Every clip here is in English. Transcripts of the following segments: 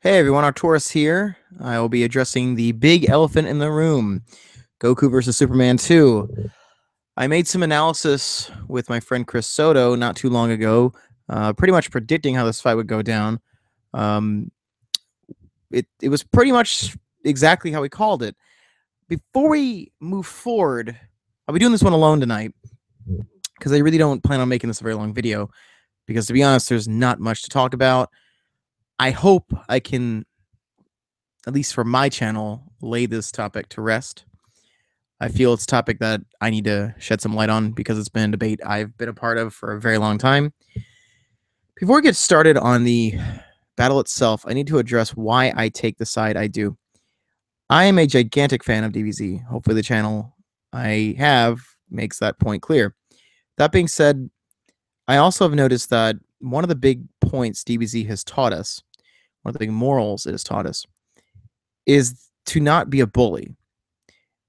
Hey everyone, Arcturus here. I will be addressing the big elephant in the room, Goku versus Superman 2. I made some analysis with my friend Chris Soto not too long ago, pretty much predicting how this fight would go down. Um, it was pretty much exactly how we called it. Before we move forward, I'll be doing this one alone tonight because I really don't plan on making this a very long video because, to be honest, there's not much to talk about. I hope I can, at least for my channel, lay this topic to rest. I feel it's a topic that I need to shed some light on because it's been a debate I've been a part of for a very long time. Before we get started on the battle itself, I need to address why I take the side I do. I am a gigantic fan of DBZ. Hopefully the channel I have makes that point clear. That being said, I also have noticed that one of the big points DBZ has taught us, one of the big morals it has taught us, is to not be a bully.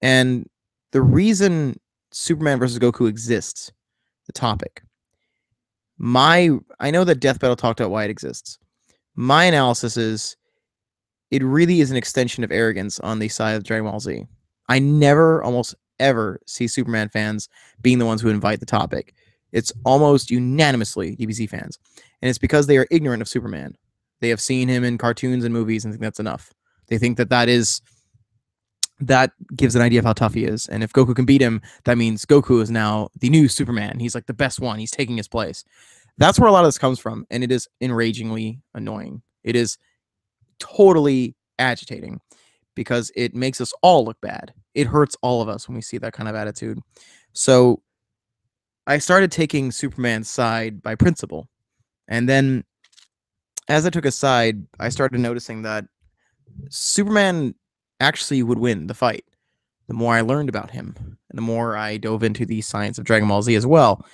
And the reason Superman versus Goku exists, the topic. I know that Death Battle talked about why it exists. My analysis is it really is an extension of arrogance on the side of Dragon Ball Z. I never, almost ever, see Superman fans being the ones who invite the topic. It's almost unanimously DBZ fans. And it's because they are ignorant of Superman. They have seen him in cartoons and movies and think that's enough. They think that gives an idea of how tough he is. And if Goku can beat him, that means Goku is now the new Superman. He's like the best one. He's taking his place. That's where a lot of this comes from, and it is enragingly annoying. It is totally agitating because it makes us all look bad. It hurts all of us when we see that kind of attitude. So I started taking Superman's side by principle. And then as I took a side, I started noticing that Superman actually would win the fight. The more I learned about him, and the more I dove into the science of Dragon Ball Z as well.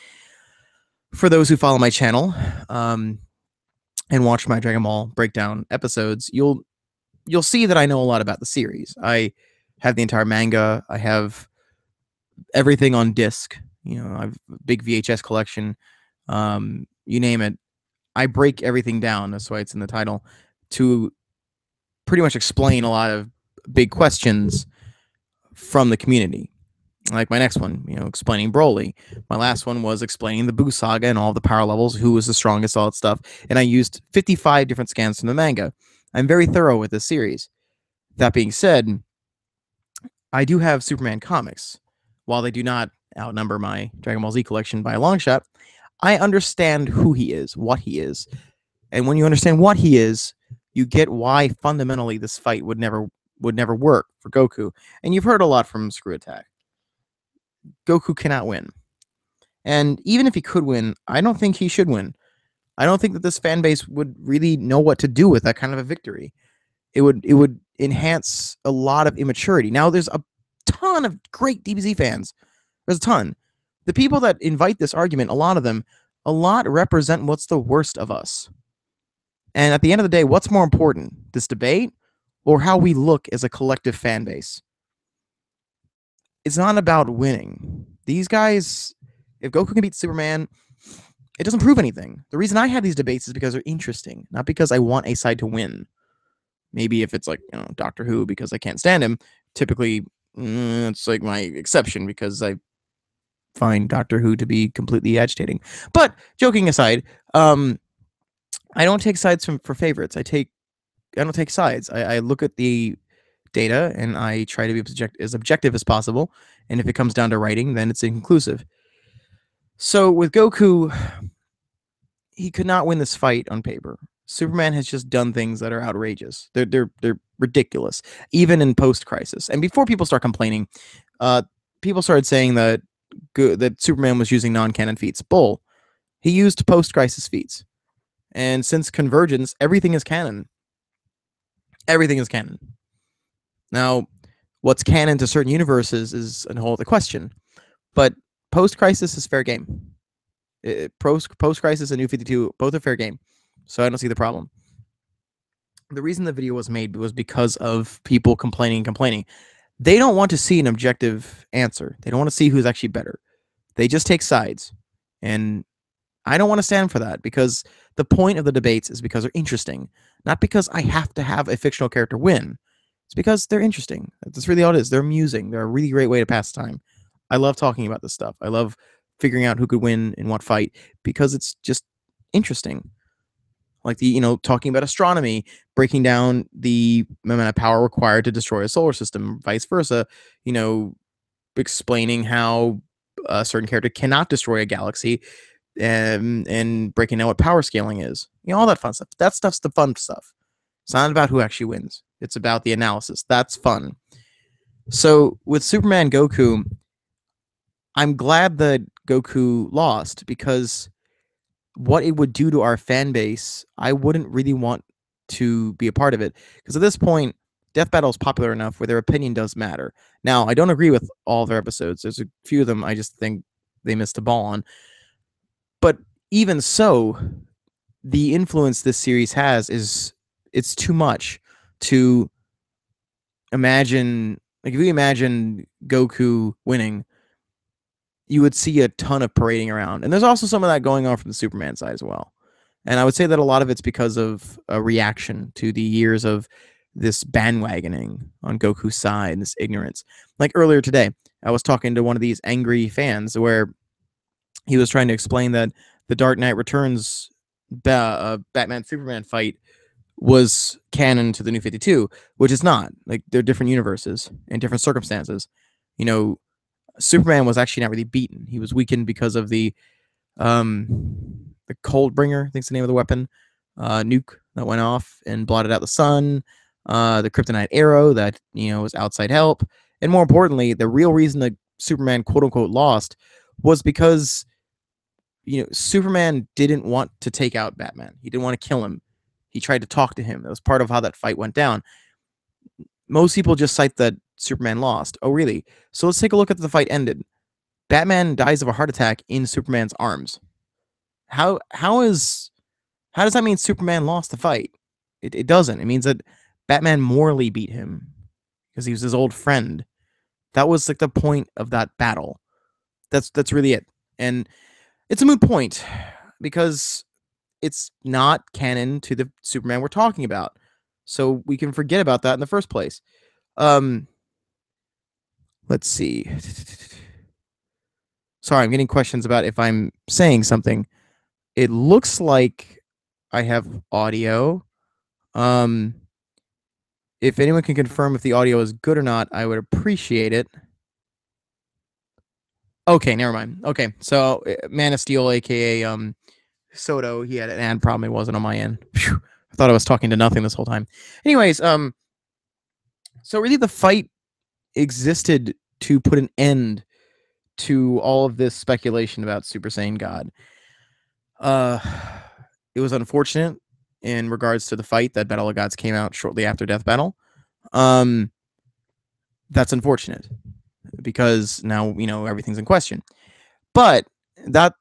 For those who follow my channel and watch my Dragon Ball breakdown episodes, you'll see that I know a lot about the series. I have the entire manga. I have everything on disc. You know, I have a big VHS collection. You name it. I break everything down. That's why it's in the title, to pretty much explain a lot of big questions from the community. Like my next one, explaining Broly. My last one was explaining the Buu Saga and all the power levels, who was the strongest, all that stuff. And I used 55 different scans from the manga. I'm very thorough with this series. That being said, I do have Superman comics. While they do not outnumber my Dragon Ball Z collection by a long shot, I understand who he is, what he is. And when you understand what he is, you get why fundamentally this fight would never work for Goku. And you've heard a lot from Screw Attack. Goku cannot win. And even if he could win, I don't think he should win. I don't think that this fan base would really know what to do with that kind of a victory. It would enhance a lot of immaturity. Now, there's a ton of great DBZ fans. There's a ton. The people that invite this argument, a lot represent what's the worst of us. And at the end of the day, what's more important, this debate or how we look as a collective fan base? It's not about winning. These guys, if Goku can beat Superman, it doesn't prove anything. The reason I have these debates is because they're interesting, not because I want a side to win. Maybe if it's like, Doctor Who, because I can't stand him, typically it's like my exception because I find Doctor Who to be completely agitating. But joking aside, I don't take sides for favorites. I don't take sides. I look at the data and I try to be as objective as possible. And if it comes down to writing, then it's inconclusive. So with Goku, he could not win this fight on paper. Superman has just done things that are outrageous. They're ridiculous, even in post-crisis. And before people start complaining, people started saying that Superman was using non-canon feats. Bull. He used post-crisis feats. And since Convergence, everything is canon. Everything is canon. Now, what's canon to certain universes is a whole other question. But post-crisis is fair game. Post-crisis and New 52, both are fair game. So I don't see the problem. The reason the video was made was because of people complaining. They don't want to see an objective answer. They don't want to see who's actually better. They just take sides. And I don't want to stand for that, because the point of the debates is because they're interesting, not because I have to have a fictional character win. It's because they're interesting. That's really all it is. They're amusing. They're a really great way to pass time. I love talking about this stuff. I love figuring out who could win in what fight, because it's just interesting. Like talking about astronomy, breaking down the amount of power required to destroy a solar system, vice versa, you know, explaining how a certain character cannot destroy a galaxy, and breaking down what power scaling is. All that fun stuff. That stuff's the fun stuff. It's not about who actually wins. It's about the analysis. That's fun. So with Superman Goku, I'm glad that Goku lost, because what it would do to our fan base, I wouldn't really want to be a part of it. Because at this point, Death Battle is popular enough where their opinion does matter. Now, I don't agree with all their episodes. There's a few of them I just think they missed a ball on. But even so, the influence this series has it's too much to imagine. Like, if you imagine Goku winning, you would see a ton of parading around. And there's also some of that going on from the Superman side as well. And I would say that a lot of it's because of a reaction to the years of this bandwagoning on Goku's side and this ignorance. Like earlier today, I was talking to one of these angry fans where he was trying to explain that the Dark Knight Returns Batman Superman fight was canon to the New 52, which is not. Like, they're different universes and different circumstances. Superman was actually not really beaten. He was weakened because of the Cold Bringer, I think's the name of the weapon, nuke that went off and blotted out the sun, the kryptonite arrow that was outside help, and more importantly, the real reason that Superman quote unquote lost was because Superman didn't want to take out Batman. He didn't want to kill him. He tried to talk to him. That was part of how that fight went down. Most people just cite that Superman lost. Oh, really? So let's take a look at the fight ended. Batman dies of a heart attack in Superman's arms. How does that mean Superman lost the fight? It doesn't. It means that Batman morally beat him because he was his old friend. That was like the point of that battle. That's really it. And it's a moot point because it's not canon to the Superman we're talking about. So we can forget about that in the first place. Let's see. Sorry, I'm getting questions about if I'm saying something. It looks like I have audio. If anyone can confirm if the audio is good or not, I would appreciate it. Okay, never mind. Okay, so Man of Steel, aka Soto, he had an ad problem. It wasn't on my end. Phew, I thought I was talking to nothing this whole time. Anyways, so really the fight existed to put an end to all of this speculation about Super Saiyan God. It was unfortunate in regards to the fight that Battle of Gods came out shortly after Death Battle. That's unfortunate because now everything's in question. But that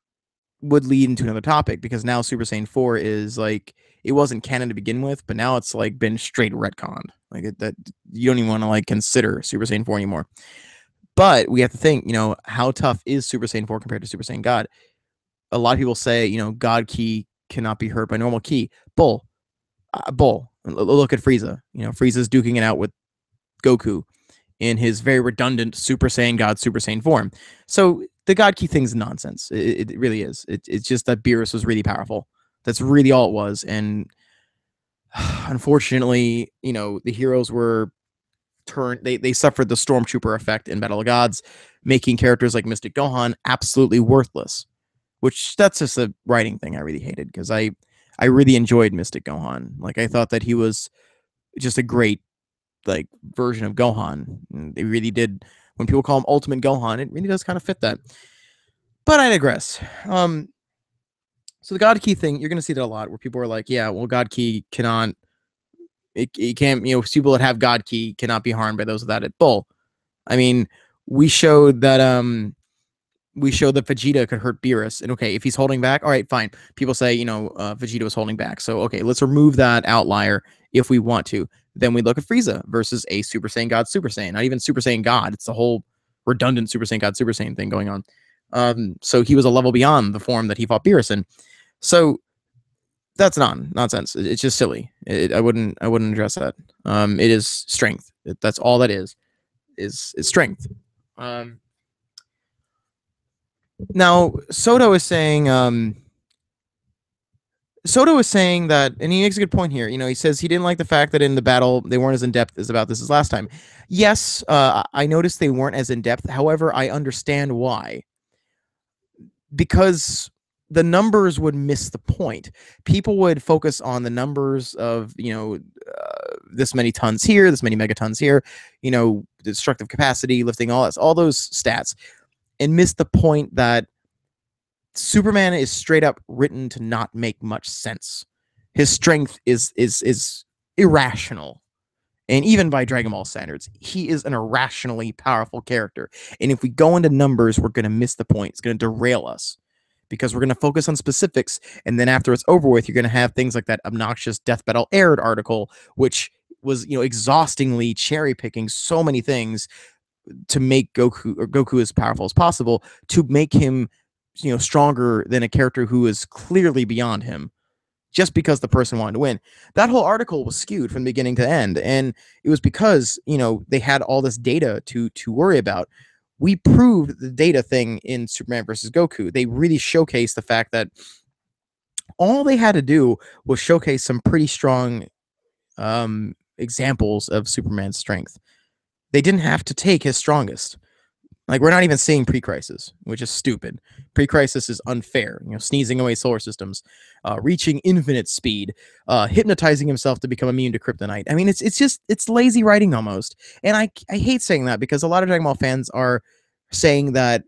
would lead into another topic because now Super Saiyan 4 is like, it wasn't canon to begin with, but now it's like been straight retconned. Like that you don't even want to like consider Super Saiyan 4 anymore. But we have to think, how tough is Super Saiyan 4 compared to Super Saiyan God? A lot of people say, God Ki cannot be hurt by normal Ki. Bull. Look at Frieza. Frieza's duking it out with Goku in his very redundant Super Saiyan God, Super Saiyan form. So the God Ki thing's nonsense. It really is. It's just that Beerus was really powerful. That's really all it was. And unfortunately, the heroes were they suffered the Stormtrooper effect in Battle of Gods, making characters like Mystic Gohan absolutely worthless. Which that's just a writing thing I really hated because I really enjoyed Mystic Gohan. Like I thought that he was just a great like version of Gohan. And they really did. When people call him Ultimate Gohan, it really does kind of fit that. But I digress. So the God Ki thing, you're going to see that a lot where people are like, yeah, well, God Ki cannot, it can't, people that have God Ki cannot be harmed by those without it. Bull. I mean, we showed that Vegeta could hurt Beerus. And okay, if he's holding back, all right, fine. People say, Vegeta was holding back. So, okay, let's remove that outlier if we want to. Then we look at Frieza versus a Super Saiyan God, Super Saiyan. Not even Super Saiyan God. It's the whole redundant Super Saiyan God, Super Saiyan thing going on. So he was a level beyond the form that he fought Beerus in. So that's nonsense. It's just silly. I wouldn't address that. It is strength. That's all that is strength. Now Soto is saying that, and he makes a good point here. You know, he says he didn't like the fact that in the battle they weren't as in depth as about this as last time. Yes, I noticed they weren't as in depth. However, I understand why. Because the numbers would miss the point. People would focus on the numbers of, this many tons here, this many megatons here, destructive capacity, lifting, all those stats, and miss the point that Superman is straight up written to not make much sense. His strength is irrational. And even by Dragon Ball standards, he is an irrationally powerful character. And if we go into numbers, we're going to miss the point. It's going to derail us because we're going to focus on specifics. And then after it's over with, you're going to have things like that obnoxious Death Battle Aired article, which was, exhaustingly cherry picking so many things to make Goku as powerful as possible, to make him, stronger than a character who is clearly beyond him, just because the person wanted to win. That whole article was skewed from beginning to end, and it was because they had all this data to worry about. We proved the data thing in Superman versus Goku. They really showcased the fact that all they had to do was showcase some pretty strong examples of Superman's strength. They didn't have to take his strongest. Like, we're not even seeing pre-crisis, which is stupid. Pre-crisis is unfair. Sneezing away solar systems, reaching infinite speed, hypnotizing himself to become immune to kryptonite. I mean, it's lazy writing almost. And I hate saying that because a lot of Dragon Ball fans are saying that,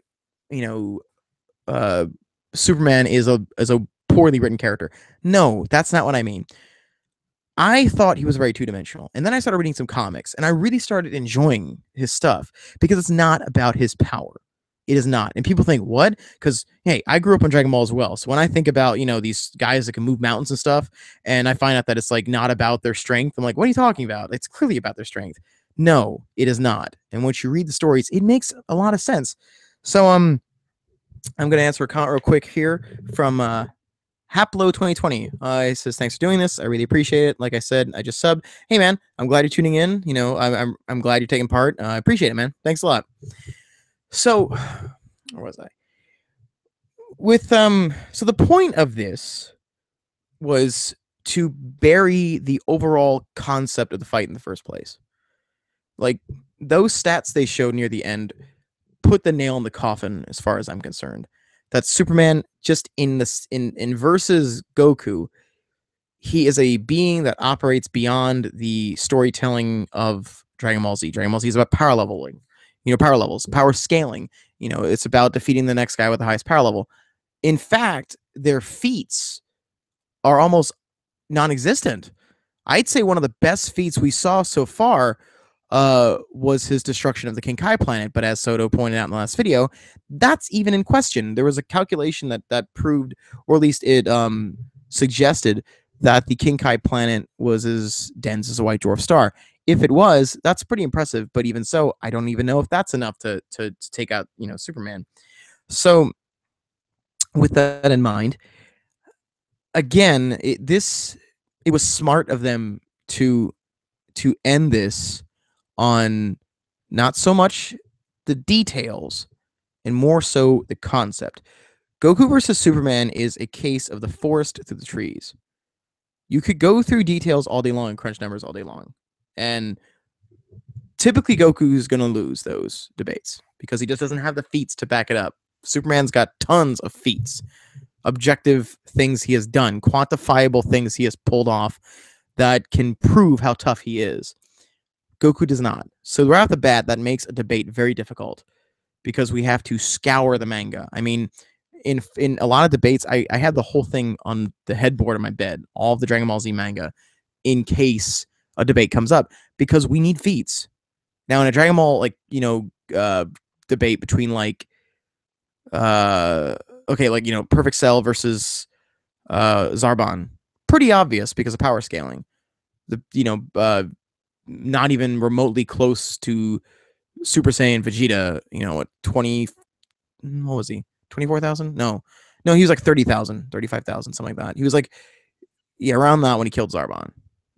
Superman is a poorly written character. No, that's not what I mean. I thought he was very two-dimensional. And then I started reading some comics, and I really started enjoying his stuff because it's not about his power. It is not. And people think, what? Because, hey, I grew up on Dragon Ball as well. So when I think about, these guys that can move mountains and stuff, and I find out that it's like not about their strength, I'm like, what are you talking about? It's clearly about their strength. No, it is not. And once you read the stories, it makes a lot of sense. So I'm going to answer a comment real quick here from Haplo 2020. He says, thanks for doing this. I really appreciate it. Like I said, I just subbed. Hey man, I'm glad you're tuning in. I'm glad you're taking part. I appreciate it, man. Thanks a lot. So, where was I? So the point of this was to bury the overall concept of the fight in the first place. Like, those stats they showed near the end put the nail in the coffin as far as I'm concerned. That Superman, just in versus Goku, he is a being that operates beyond the storytelling of Dragon Ball Z. Dragon Ball Z is about power leveling, power levels, power scaling. It's about defeating the next guy with the highest power level. In fact, their feats are almost non-existent. I'd say one of the best feats we saw so far was his destruction of the King Kai planet. But as Soto pointed out in the last video, that's even in question. There was a calculation that proved, or at least it suggested, that the King Kai planet was as dense as a white dwarf star. If it was, that's pretty impressive. But even so, I don't even know if that's enough to take out, Superman. So with that in mind, again, it was smart of them to end this on not so much the details and more so the concept. Goku versus Superman is a case of the forest through the trees. You could go through details all day long and crunch numbers all day long. And typically Goku's going to lose those debates because he just doesn't have the feats to back it up. Superman's got tons of feats, objective things he has done, quantifiable things he has pulled off that can prove how tough he is. Goku does not. So right off the bat, that makes a debate very difficult because we have to scour the manga. I mean, in a lot of debates, I had the whole thing on the headboard of my bed, all of the Dragon Ball Z manga, in case a debate comes up, because we need feats. Now, in a Dragon Ball, debate between Perfect Cell versus Zarbon, pretty obvious because of power scaling. Not even remotely close to Super Saiyan Vegeta, at 20 what was he? 24,000? No, he was like 30,000, 35,000, something like that. He was like, yeah, around that when he killed Zarbon.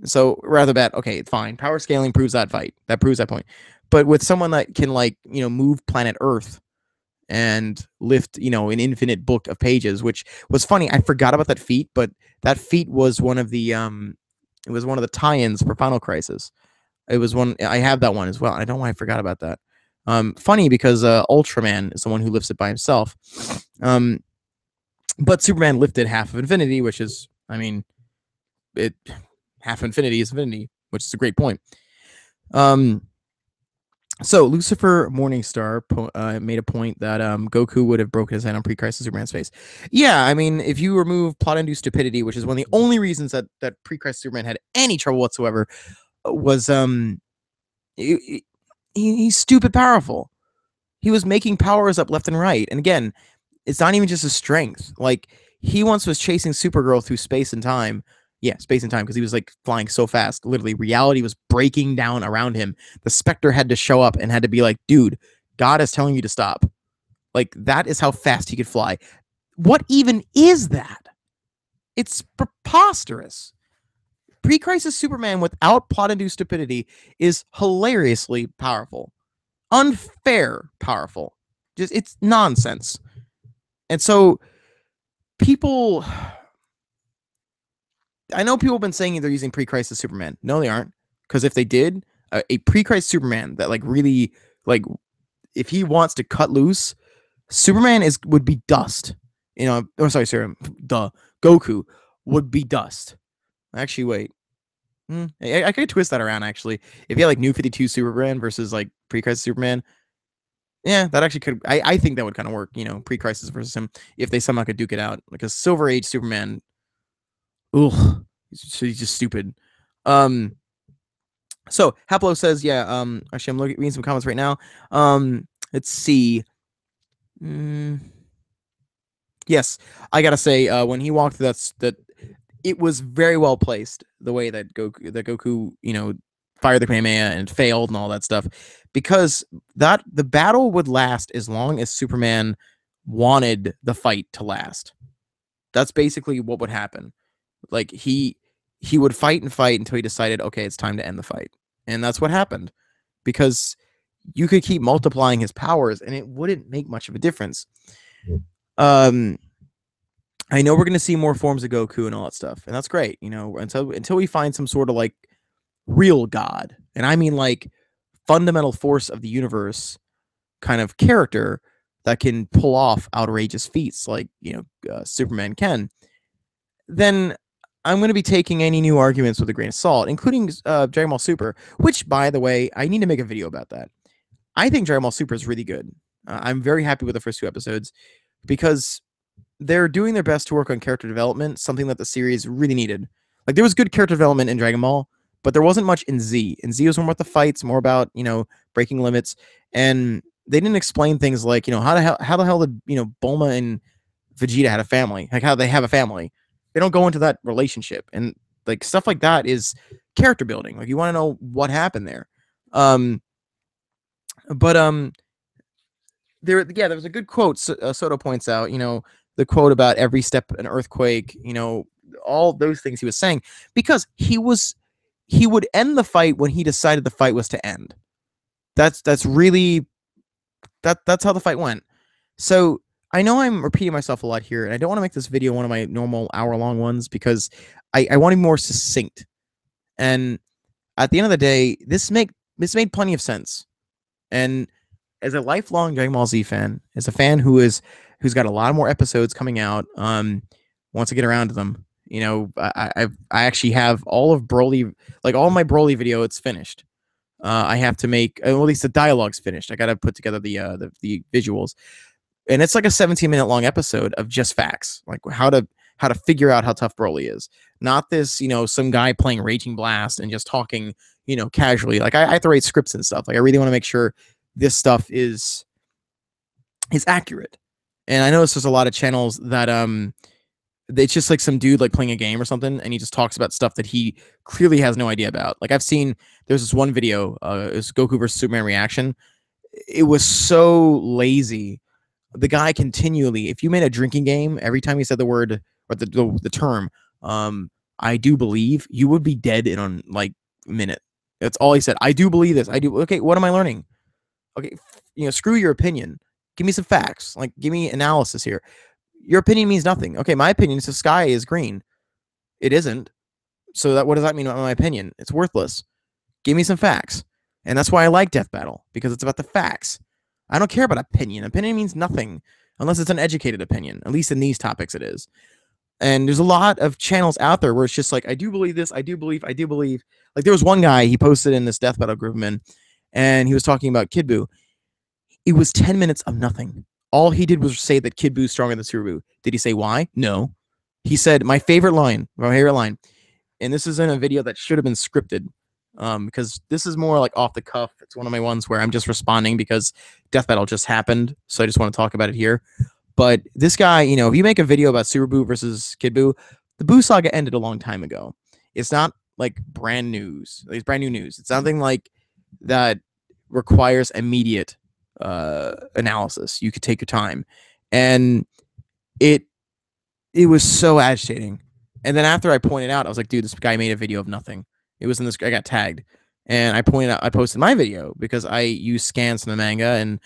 So rather bet, okay, fine. Power scaling proves that fight. That proves that point. But with someone that can like, move planet Earth and lift, an infinite book of pages, which was funny. I forgot about that feat, but that feat was one of the it was one of the tie-ins for Final Crisis. It was one I have that one as well. I don't know why I forgot about that. Funny because Ultraman is the one who lifts it by himself. But Superman lifted half of infinity, which is, I mean, it half infinity is infinity, which is a great point. So Lucifer Morningstar made a point that Goku would have broken his head on pre-crisis Superman's face. Yeah, I mean, if you remove plot-induced stupidity, which is one of the only reasons that pre-crisis Superman had any trouble whatsoever, was he's stupid powerful. He was making powers up left and right, and again, it's not even just his strength. Like, he once was chasing Supergirl through space and time. Yeah, space and time, because he was like flying so fast. Literally, reality was breaking down around him. The Spectre had to show up and had to be like, dude, God is telling you to stop. Like, that is how fast he could fly. What even is that? It's preposterous. Pre-crisis Superman without plot-induced stupidity is hilariously powerful. Unfair powerful. Just, it's nonsense. And so people, I know people have been saying they're using pre-crisis Superman. No, they aren't. Because if they did, a pre-crisis Superman that like really, like, if he wants to cut loose, Superman would be dust. Goku would be dust. Actually, wait. I could twist that around, actually. If you had like New 52 Superman versus like pre-crisis Superman, yeah, that actually could. I think that would kind of work, pre-crisis versus him, if they somehow could duke it out. Like a Silver Age Superman, ugh, he's just stupid. So Haplo says, yeah. Actually, I'm reading some comments right now. Let's see. Yes, I gotta say, when he walked through that, it was very well placed. The way that Goku, fired the Kamehameha and failed and all that stuff, because the battle would last as long as Superman wanted the fight to last. That's basically what would happen. Like, he would fight and fight until he decided, okay, it's time to end the fight. And that's what happened, because you could keep multiplying his powers and it wouldn't make much of a difference. I know we're going to see more forms of Goku and all that stuff, and that's great, until we find some sort of like real God, and I mean like fundamental force of the universe kind of character that can pull off outrageous feats like Superman can. Then I'm going to be taking any new arguments with a grain of salt, including Dragon Ball Super, which, by the way, I need to make a video about that. I think Dragon Ball Super is really good. I'm very happy with the first 2 episodes because they're doing their best to work on character development, something that the series really needed. Like, there was good character development in Dragon Ball, but there wasn't much in Z. In Z, it was more about the fights, more about, breaking limits. And they didn't explain things like, how the hell did, Bulma and Vegeta had a family? Like, how they have a family. They don't go into that relationship. And, like, stuff like that is character building. Like, you want to know what happened there. There was a good quote. Soto points out, the quote about every step an earthquake, all those things he was saying, because he would end the fight when he decided the fight was to end. That's really that's how the fight went. So I know I'm repeating myself a lot here, and I don't want to make this video one of my normal hour-long ones because I want to be more succinct. And at the end of the day, this made plenty of sense. And as a lifelong Dragon Ball Z fan, as a fan who's got a lot more episodes coming out, wants to get around to them. I actually have all of Broly, like all my Broly video. It's finished. I have to make, at least the dialogue's finished. I got to put together the visuals, and it's like a 17-minute long episode of just facts, like how to figure out how tough Broly is. Not this, some guy playing Raging Blast and just talking, casually. Like, I have to write scripts and stuff. Like, I really want to make sure this stuff is accurate. And I notice there's a lot of channels that it's just like some dude like playing a game or something, and he just talks about stuff that he clearly has no idea about. Like, I've seen, there's this one video, it was Goku versus Superman reaction. It was so lazy. The guy continually, if you made a drinking game, every time he said the word or the term, I do believe, you would be dead in on like a minute. That's all he said. I do believe this. I do. Okay, what am I learning? Okay, screw your opinion. Give me some facts. Like, give me analysis here. Your opinion means nothing. Okay, my opinion is the sky is green. It isn't. So what does that mean about my opinion? It's worthless. Give me some facts. And that's why I like Death Battle, because it's about the facts. I don't care about opinion. Opinion means nothing unless it's an educated opinion. At least in these topics it is. And there's a lot of channels out there where it's just like, I do believe this, I do believe. Like, there was one guy, he posted in this Death Battle group, man, and he was talking about Kid Buu. It was 10 minutes of nothing. All he did was say that Kid Buu's stronger than Subaru. Did he say why? No. He said, my favorite line, and this is in a video that should have been scripted, because this is more like off the cuff. It's one of my ones where I'm just responding because Death Battle just happened, so I just want to talk about it here. But this guy, if you make a video about Super Buu versus Kid Buu, the Buu saga ended a long time ago. It's not like brand news. It's brand new news. It's something like that requires immediate analysis. You could take your time, and it was so agitating. And then after I pointed out, I was like, dude, this guy made a video of nothing. It was in this. I got tagged, and I posted my video because I use scans from the manga, and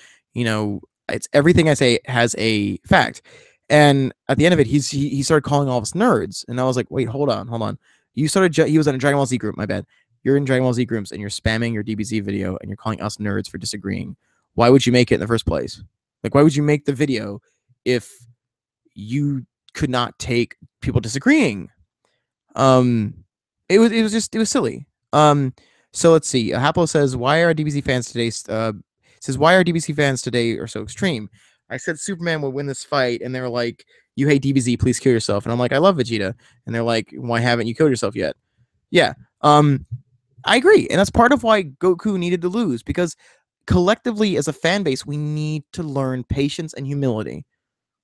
it's everything I say has a fact. And at the end of it, he started calling all of us nerds, and I was like, wait, hold on. He was in a Dragon Ball Z group. My bad. You're in Dragon Ball Z groups, and you're spamming your DBZ video, and you're calling us nerds for disagreeing. Why would you make it in the first place? Like, why would you make the video if you could not take people disagreeing? It was silly. So let's see. Haplo says, why are DBZ fans today are so extreme? I said Superman would win this fight, and they're like, you hate DBZ, please kill yourself. And I'm like, I love Vegeta. And they're like, why haven't you killed yourself yet? Yeah. I agree. And that's part of why Goku needed to lose, because collectively as a fan base, we need to learn patience and humility.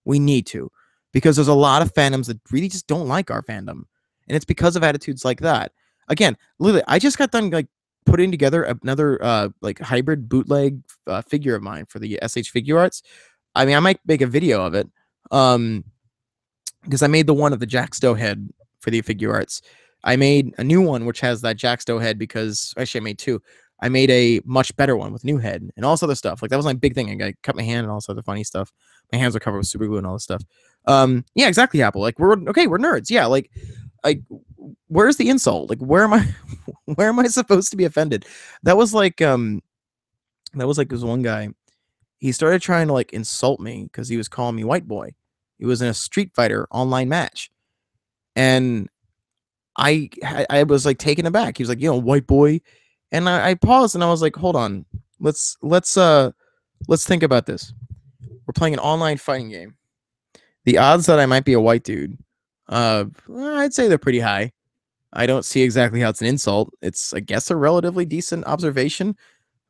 We need to, because there's a lot of fandoms that really just don't like our fandom. And it's because of attitudes like that. Again, literally, I just got done like putting together another like hybrid bootleg figure of mine for the SH Figure Arts. I mean, I might make a video of it, because I made the one of the Jack Stowe head for the Figure Arts. I made a new one which has that Jack Stowe head, because actually I made two. I made a much better one with new head and all this other stuff. Like, that was my big thing. I cut my hand and all this other funny stuff. My hands were covered with super glue and all this stuff. Yeah, exactly, Apple. Like, we're nerds. Yeah, like where's the insult? Like, where am I supposed to be offended? That was like this one guy. He started trying to like insult me because he was calling me white boy. He was in a Street Fighter online match, and I was like taken aback. He was like, white boy, and I paused and I was like, hold on, let's think about this. We're playing an online fighting game. The odds that I might be a white dude, I'd say they're pretty high. I don't see exactly how it's an insult. It's, I guess, a relatively decent observation.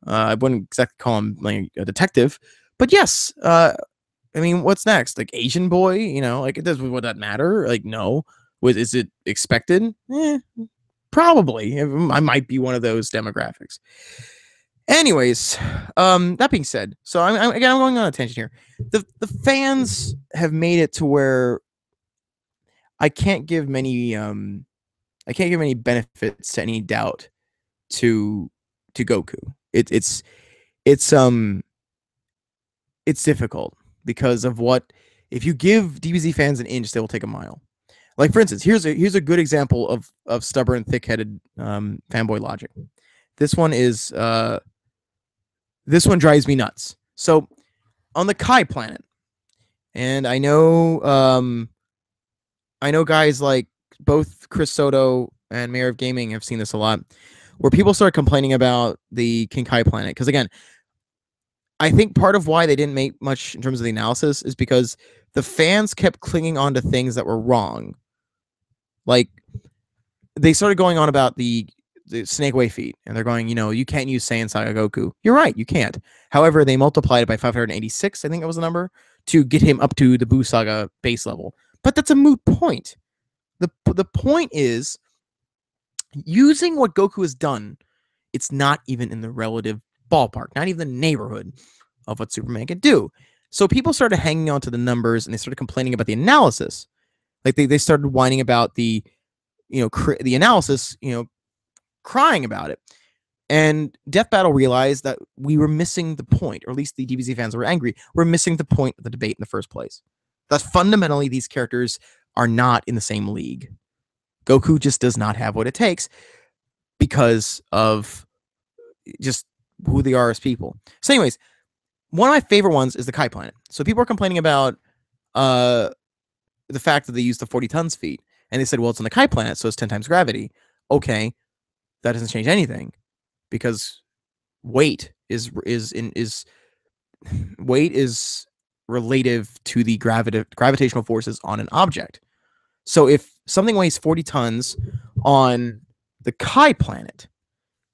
I wouldn't exactly call him like a detective, but yes. I mean, what's next? Like, Asian boy? Like, would that matter? Like, no. Is it expected? Probably. I might be one of those demographics. Anyways, that being said, so I'm going on a tangent here. The fans have made it to where I can't give many benefits to any doubt to Goku. It's difficult because of what, if you give DBZ fans an inch, they will take a mile. Like, for instance, here's a good example of stubborn, thick-headed fanboy logic. This one drives me nuts. So, on the Kai planet, and I know guys like both Chris Soto and Mayor of Gaming have seen this a lot, where people start complaining about the King Kai planet. Because again, I think part of why they didn't make much in terms of the analysis is because the fans kept clinging on to things that were wrong. Like, they started going on about the Snake Way feat, and they're going, you can't use Saiyan Saga Goku. You're right, you can't. However, they multiplied it by 586, I think it was the number, to get him up to the Buu Saga base level. But that's a moot point. The point is, using what Goku has done, it's not even in the relative ballpark, not even the neighborhood of what Superman can do. So people started hanging on to the numbers and they started complaining about the analysis. Like they started whining about the, the analysis, crying about it. And Death Battle realized that we were missing the point, or at least the DBZ fans were angry. We're missing the point of the debate in the first place. That fundamentally these characters are not in the same league. Goku just does not have what it takes because of just who they are as people. So anyways, one of my favorite ones is the Kai planet. So people are complaining about the fact that they used the 40 tons feat. And they said, well, it's on the Kai planet, so it's 10 times gravity. Okay, that doesn't change anything because weight is relative to the gravitational forces on an object. So if something weighs 40 tons on the Kai planet,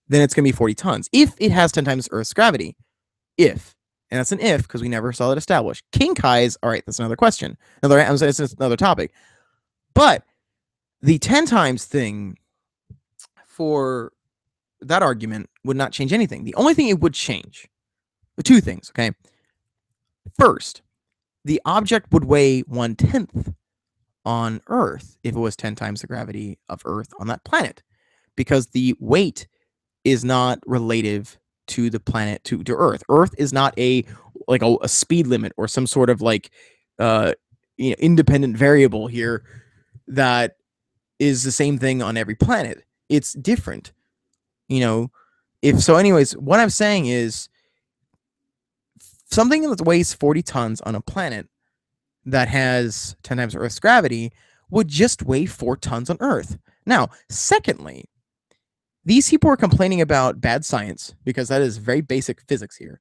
then it's going to be 40 tons. If it has 10 times Earth's gravity. If. And that's an if because we never saw that established. King Kai's, all right, that's another question. It's another topic. But the 10 times thing for that argument would not change anything. The only thing it would change, two things, okay? First, the object would weigh 1/10 on Earth if it was 10 times the gravity of Earth on that planet, because the weight is not relative to the planet, to Earth. Earth is not a speed limit or some sort of independent variable here that is the same thing on every planet. It's different. Anyways, what I'm saying is something that weighs 40 tons on a planet that has 10 times Earth's gravity would just weigh 4 tons on Earth. Now, secondly, these people are complaining about bad science because that is very basic physics here.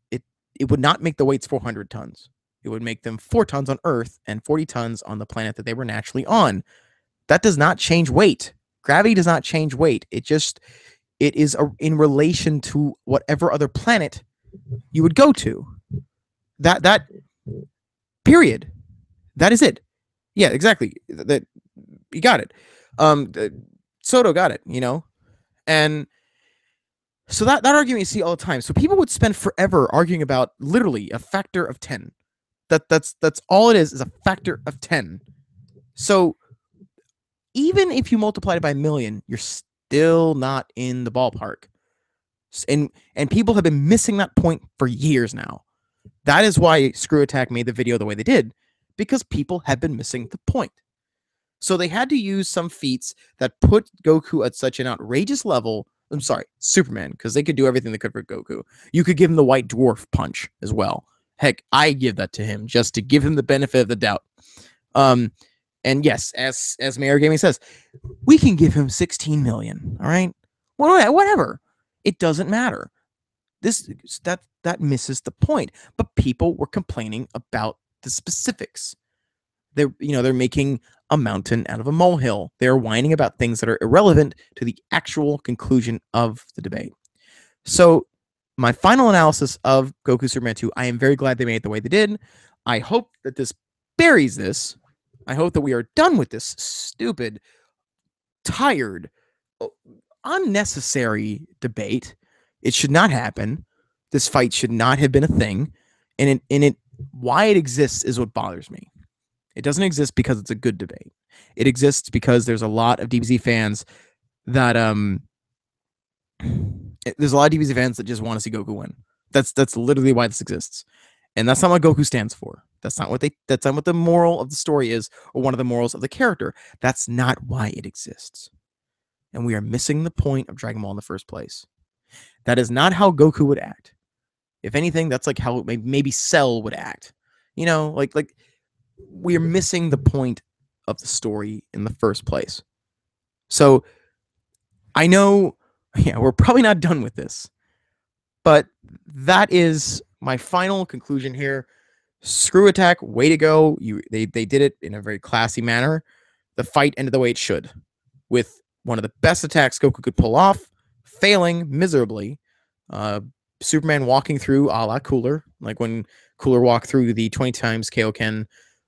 It would not make the weights 400 tons. It would make them 4 tons on Earth and 40 tons on the planet that they were naturally on. That does not change weight. Gravity does not change weight. It is in relation to whatever other planet you would go to. That period. That is it. Yeah, exactly. That you got it. Soto got it, And so that argument you see all the time. So people would spend forever arguing about literally a factor of 10. That's all it is a factor of 10. So even if you multiply it by a million, you're still not in the ballpark. And people have been missing that point for years now. That is why Screw Attack made the video the way they did, because people have been missing the point. So they had to use some feats that put Goku at such an outrageous level. I'm sorry, Superman, because they could do everything they could for Goku. You could give him the White Dwarf punch as well. Heck, I give that to him just to give him the benefit of the doubt. And yes, as Mayor Gaming says, we can give him 16 million. All right, whatever. It doesn't matter. That misses the point. But people were complaining about the specifics. They're making a mountain out of a molehill. They're whining about things that are irrelevant to the actual conclusion of the debate. So my final analysis of Goku Superman 2, I am very glad they made it the way they did. I hope that this buries this. I hope that we are done with this stupid, tired, unnecessary debate. It should not happen. This fight should not have been a thing. And why it exists is what bothers me. It doesn't exist because it's a good debate. It exists because there's a lot of DBZ fans that there's a lot of DBZ fans that just want to see Goku win. That's literally why this exists. And that's not what Goku stands for. That's not what the moral of the story is, or one of the morals of the character. That's not why it exists. And we are missing the point of Dragon Ball in the first place. That is not how Goku would act. If anything, that's like how maybe Cell would act. Like we're missing the point of the story in the first place. So I know, we're probably not done with this, but that is my final conclusion here. Screw Attack, way to go. They did it in a very classy manner. The fight ended the way it should, with one of the best attacks Goku could pull off, failing miserably. Superman walking through a la Cooler, like when Cooler walked through the 20 times Kaioken,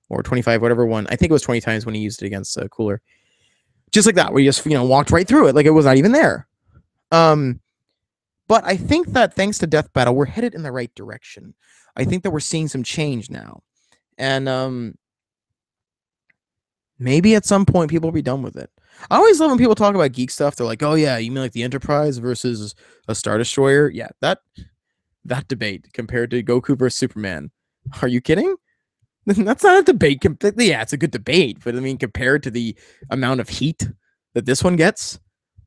or 25, whatever one. I think it was 20 times when he used it against Cooler. Just like that, where he just walked right through it like it was not even there. But But I think that thanks to Death Battle, we're headed in the right direction. I think that we're seeing some change now. And maybe at some point people will be done with it. I always love when people talk about geek stuff. They're like, "Oh yeah, you mean like the Enterprise versus a Star Destroyer?" Yeah, that debate compared to Goku versus Superman. Are you kidding? That's not a debate. Yeah, it's a good debate, but I mean, compared to the amount of heat that this one gets,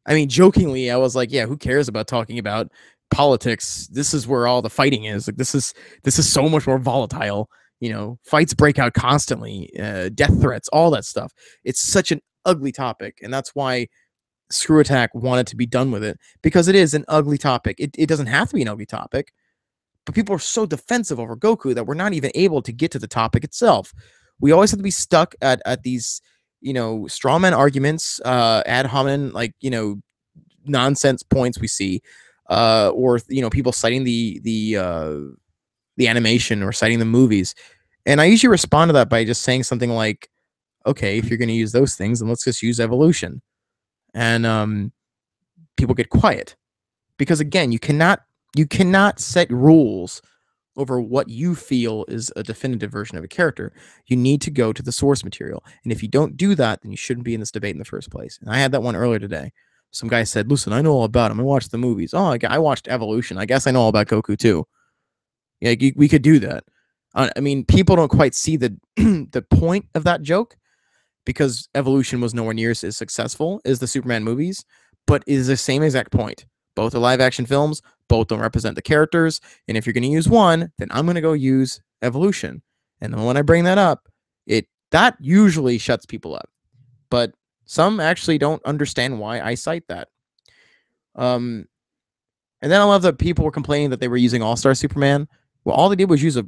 I mean, jokingly, I was like, "Yeah, who cares about talking about politics? This is where all the fighting is. Like, this is so much more volatile. Fights break out constantly, death threats, all that stuff. It's such an ugly topic, and that's why Screw Attack wanted to be done with it because it is an ugly topic. It doesn't have to be an ugly topic, but people are so defensive over Goku that we're not even able to get to the topic itself. We always have to be stuck at these, straw man arguments, ad hominem, like, nonsense points we see, or people citing the animation or citing the movies. And I usually respond to that by just saying something like, okay, if you're going to use those things, then let's just use evolution. And people get quiet because again, you cannot set rules over what you feel is a definitive version of a character. You need to go to the source material. And if you don't do that, then you shouldn't be in this debate in the first place. And I had that one earlier today. Some guy said, listen, I know all about him. I watched the movies. Oh, I watched Evolution. I guess I know all about Goku too. Yeah, we could do that. I mean, people don't quite see the the point of that joke because Evolution was nowhere near as successful as the Superman movies, but it is the same exact point. Both are live action films, both don't represent the characters, and if you're going to use one, then I'm going to go use Evolution. And then when I bring that up, that usually shuts people up. But some actually don't understand why I cite that. And then I love that people were complaining that they were using All Star Superman. Well, all they did was use a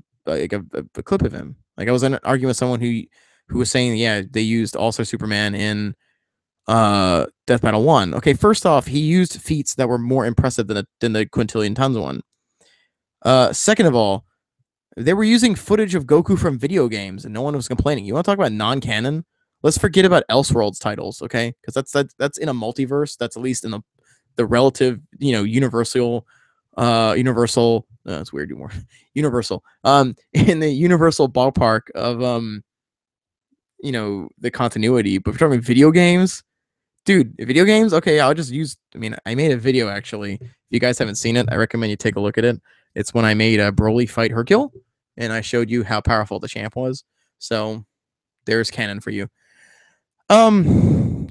clip of him. Like I was arguing with someone who was saying, yeah, they used All Star Superman in Death Battle 1. Okay, first off, he used feats that were more impressive than the Quintillion Tons one. Second of all, they were using footage of Goku from video games, and no one was complaining. You want to talk about non-canon? Let's forget about Elseworlds titles, okay? Because that's in a multiverse. That's at least in the relative, universal. That's weird anymore. Universal. In the universal ballpark of the continuity. But if we're talking video games, dude, video games. Okay, I'll just use. I mean, I made a video actually. If you guys haven't seen it, I recommend you take a look at it. It's when I made a Broly fight Hercule, and I showed you how powerful the champ was. So there's canon for you.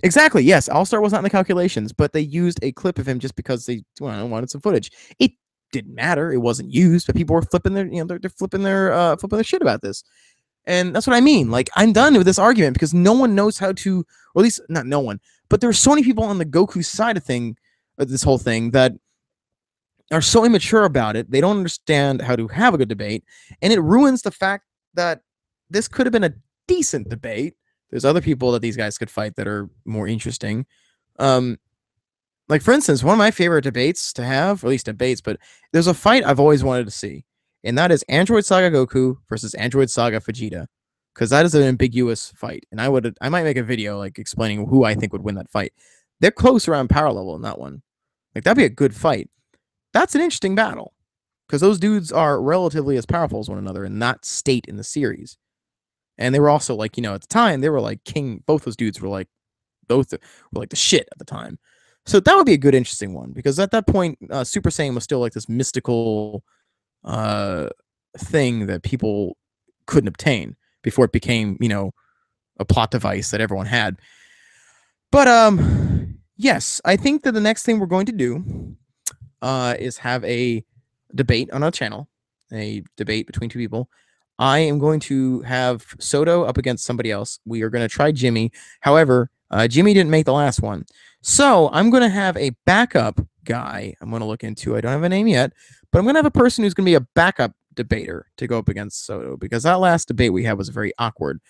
Exactly. Yes, All Star was not in the calculations, but they used a clip of him just because they wanted some footage. It didn't matter. It wasn't used, but people were flipping their, they're flipping their shit about this. And that's what I mean. Like, I'm done with this argument because no one knows how to, or at least not no one, but there's so many people on the Goku side of this whole thing that are so immature about it. They don't understand how to have a good debate, and it ruins the fact that this could have been a decent debate. There's other people that these guys could fight that are more interesting. Like for instance, one of my favorite debates to have, or at least debates, but there's a fight I've always wanted to see, and that is Android Saga Goku versus Android Saga Vegeta, because that is an ambiguous fight, and I might make a video like explaining who I think would win that fight. They're close around power level in that one. Like that'd be a good fight. That's an interesting battle because those dudes are relatively as powerful as one another in that state in the series. And they were also like, at the time, they were like king. Both those dudes were both were like the shit at the time. So that would be a good, interesting one because at that point, Super Saiyan was still like this mystical thing that people couldn't obtain before it became, a plot device that everyone had. But yes, I think that the next thing we're going to do is have a debate on our channel, a debate between two people. I am going to have Soto up against somebody else. We are going to try Jimmy. However, Jimmy didn't make the last one. So I'm going to have a backup guy I'm going to look into. I don't have a name yet, but I'm going to have a person who's going to be a backup debater to go up against Soto because that last debate we had was very awkward.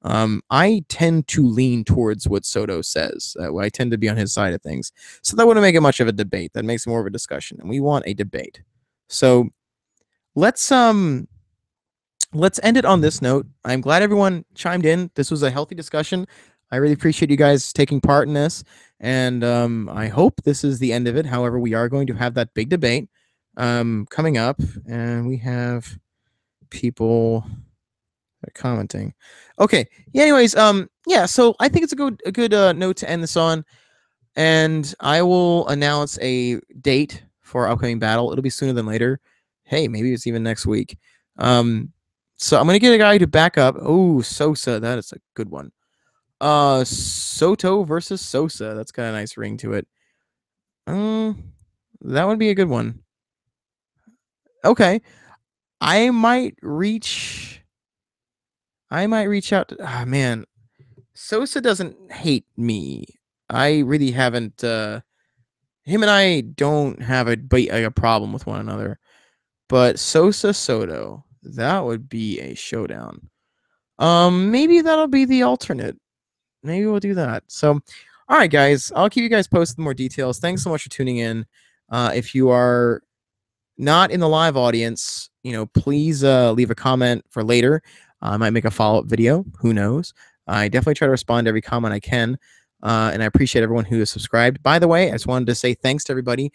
I tend to lean towards what Soto says. I tend to be on his side of things. So that wouldn't make it much of a debate. That makes it more of a discussion. And we want a debate. So let's end it on this note. I'm glad everyone chimed in. This was a healthy discussion. I really appreciate you guys taking part in this, and I hope this is the end of it. However, we are going to have that big debate coming up, and we have people commenting. Okay. Yeah. Anyways, yeah. So I think it's a good note to end this on, and I will announce a date for our upcoming battle. It'll be sooner than later. Hey, maybe it's even next week. Um, so I'm gonna get a guy to back up. Oh, Sosa, that is a good one. Soto versus Sosa. That's got a nice ring to it. That would be a good one. Okay, I might reach. I might reach out. Man, Sosa doesn't hate me. I really haven't. Him and I don't have a problem with one another. But Sosa Soto, that would be a showdown. Maybe that'll be the alternate. Maybe we'll do that. So, all right, guys, I'll keep you guys posted with more details. Thanks so much for tuning in. If you are not in the live audience, please leave a comment for later. I might make a follow-up video. Who knows? I definitely try to respond to every comment I can. And I appreciate everyone who is subscribed. By the way, I just wanted to say thanks to everybody.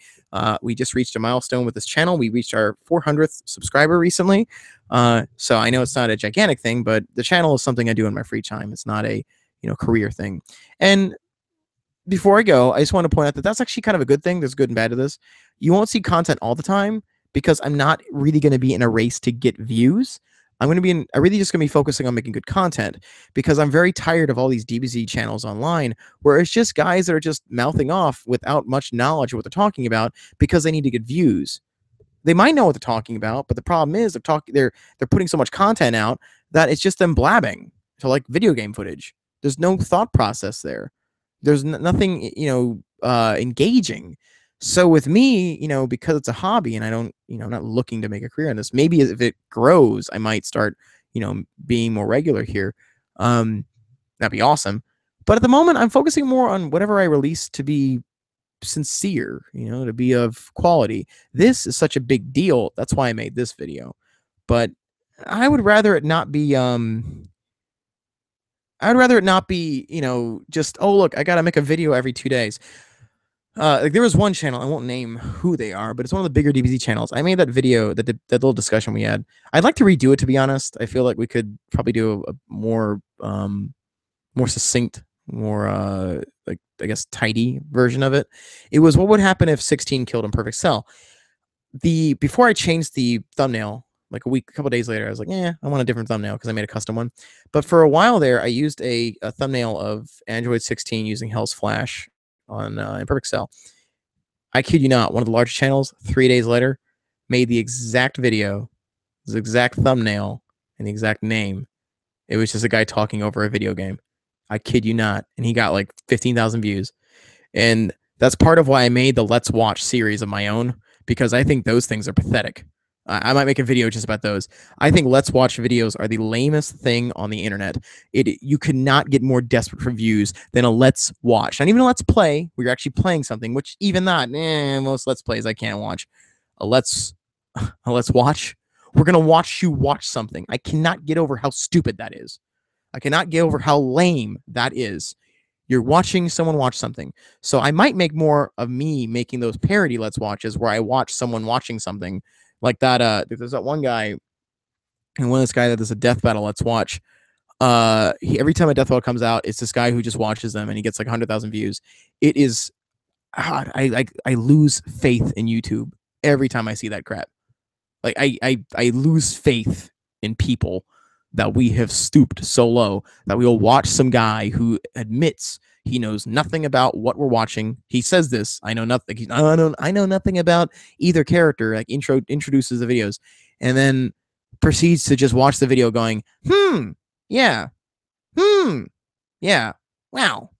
We just reached a milestone with this channel. We reached our 400th subscriber recently. So I know it's not a gigantic thing, but the channel is something I do in my free time. It's not a career thing. And before I go, I just want to point out that that's actually kind of a good thing. There's good and bad to this. You won't see content all the time because I'm not really going to be in a race to get views. I'm really just going to be focusing on making good content because I'm very tired of all these DBZ channels online where it's just guys that are just mouthing off without much knowledge of what they're talking about because they need to get views. They might know what they're talking about, but the problem is they're putting so much content out that it's just them blabbing to like video game footage. There's no thought process there. There's nothing, engaging. So with me, because it's a hobby and I don't, I'm not looking to make a career in this. Maybe if it grows, I might start, being more regular here. That'd be awesome. But at the moment, I'm focusing more on whatever I release to be sincere, to be of quality. This is such a big deal. That's why I made this video. But I would rather it not be just, oh look, I gotta make a video every 2 days. Like there was one channel, I won't name who they are, but it's one of the bigger DBZ channels. I made that video, that little discussion we had. I'd like to redo it, to be honest. I feel like we could probably do a more succinct, more like I guess tidy version of it. It was what would happen if 16 killed in Perfect Cell. Before I changed the thumbnail, like a couple days later, I was like, I want a different thumbnail because I made a custom one. But for a while there, I used a thumbnail of Android 16 using Hell's Flash on in Perfect Cell. I kid you not, one of the largest channels 3 days later made the exact video, the exact thumbnail, and the exact name. It was just a guy talking over a video game. I kid you not. And he got like 15,000 views. And that's part of why I made the Let's Watch series of my own, because I think those things are pathetic. I might make a video just about those. I think Let's Watch videos are the lamest thing on the internet. You could not get more desperate for views than a Let's Watch. Not even a Let's Play, where you're actually playing something, which even that, most Let's Plays I can't watch. A Let's Watch. We're going to watch you watch something. I cannot get over how stupid that is. I cannot get over how lame that is. You're watching someone watch something. So I might make more of me making those parody Let's Watches where I watch someone watching something like that. There's that one guy, and one of this guy that does a death battle Let's Watch. Every time a death battle comes out, it's this guy who just watches them and he gets like 100,000 views. It is, I lose faith in YouTube every time I see that crap. Like I lose faith in people that we have stooped so low that we will watch some guy who admits he knows nothing about what we're watching. He says this, I know nothing. I know nothing about either character, like introduces the videos, and then proceeds to just watch the video going, yeah, yeah, wow,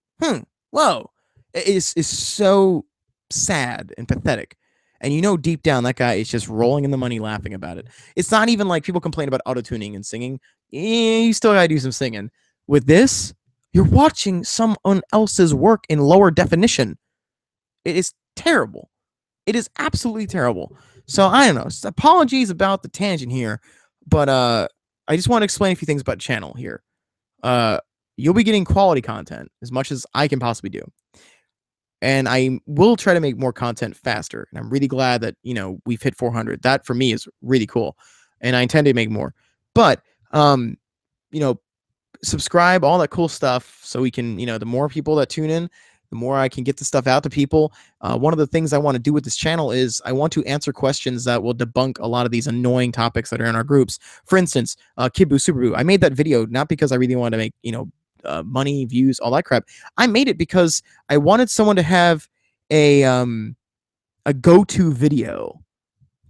whoa. It's so sad and pathetic. And deep down, that guy is just rolling in the money laughing about it. It's not even like people complain about auto-tuning and singing. You still gotta do some singing. With this, you're watching someone else's work in lower definition. It is terrible. It is absolutely terrible. So, I don't know. Apologies about the tangent here. But I just want to explain a few things about channel here. you'll be getting quality content as much as I can possibly do. And I will try to make more content faster. And I'm really glad that, we've hit 400. That for me is really cool. And I intend to make more. But, you know, subscribe, all that cool stuff. So we can, the more people that tune in, the more I can get the stuff out to people. One of the things I want to do with this channel is I want to answer questions that will debunk a lot of these annoying topics that are in our groups. For instance, Kibu Superboo. I made that video not because I really wanted to make, money, views, all that crap. I made it because I wanted someone to have a go-to video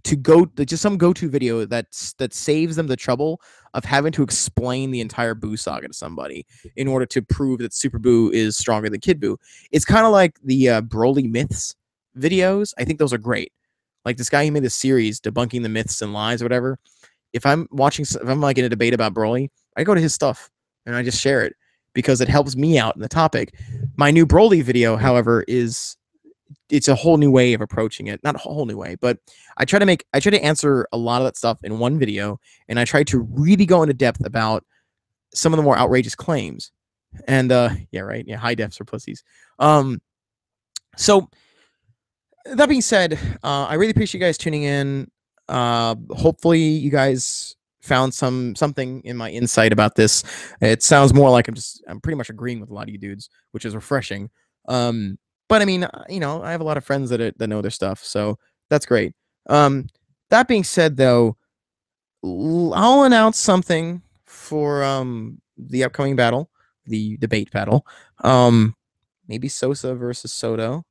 just some go-to video that saves them the trouble of having to explain the entire Boo saga to somebody in order to prove that Super Boo is stronger than Kid Boo. It's kind of like the Broly myths videos. I think those are great. Like this guy who made this series debunking the myths and lies or whatever. If I'm like in a debate about Broly, I go to his stuff and I just share it because it helps me out in the topic. My new Broly video, however, it's a whole new way of approaching it. Not a whole new way, but I try to answer a lot of that stuff in one video, and I try to really go into depth about some of the more outrageous claims. And yeah, right, yeah, high defs for pussies. So that being said, I really appreciate you guys tuning in. Hopefully, you guys found something in my insight about this. It sounds more like I'm pretty much agreeing with a lot of you dudes, which is refreshing. But I mean, I have a lot of friends that know their stuff, so that's great. That being said, though, I'll announce something for the upcoming battle, the debate battle. Maybe Sosa versus Soto,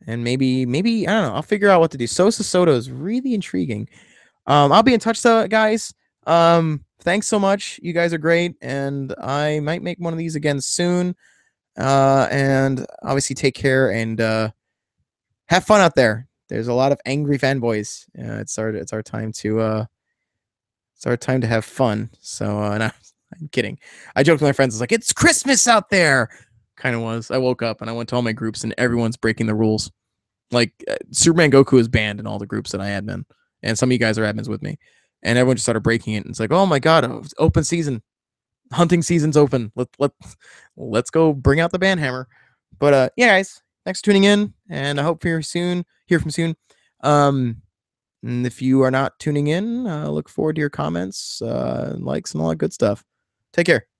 and maybe I don't know. I'll figure out what to do. Sosa Soto is really intriguing. I'll be in touch, though, guys. Thanks so much. You guys are great, and I might make one of these again soon. And obviously take care and have fun out there. There's a lot of angry fanboys. It's our time to have fun. So no, I'm kidding. I joked with my friends. It's like, it's Christmas out there. Kind of was. I woke up and I went to all my groups and everyone's breaking the rules. Like Superman Goku is banned in all the groups that I admin, and some of you guys are admins with me, and everyone just started breaking it. And it's like, oh my god, open season. Hunting season's open. Let's go bring out the band hammer. But yeah, guys, thanks for tuning in, and I hope hear from soon. And if you are not tuning in, look forward to your comments, likes, and all that good stuff. Take care.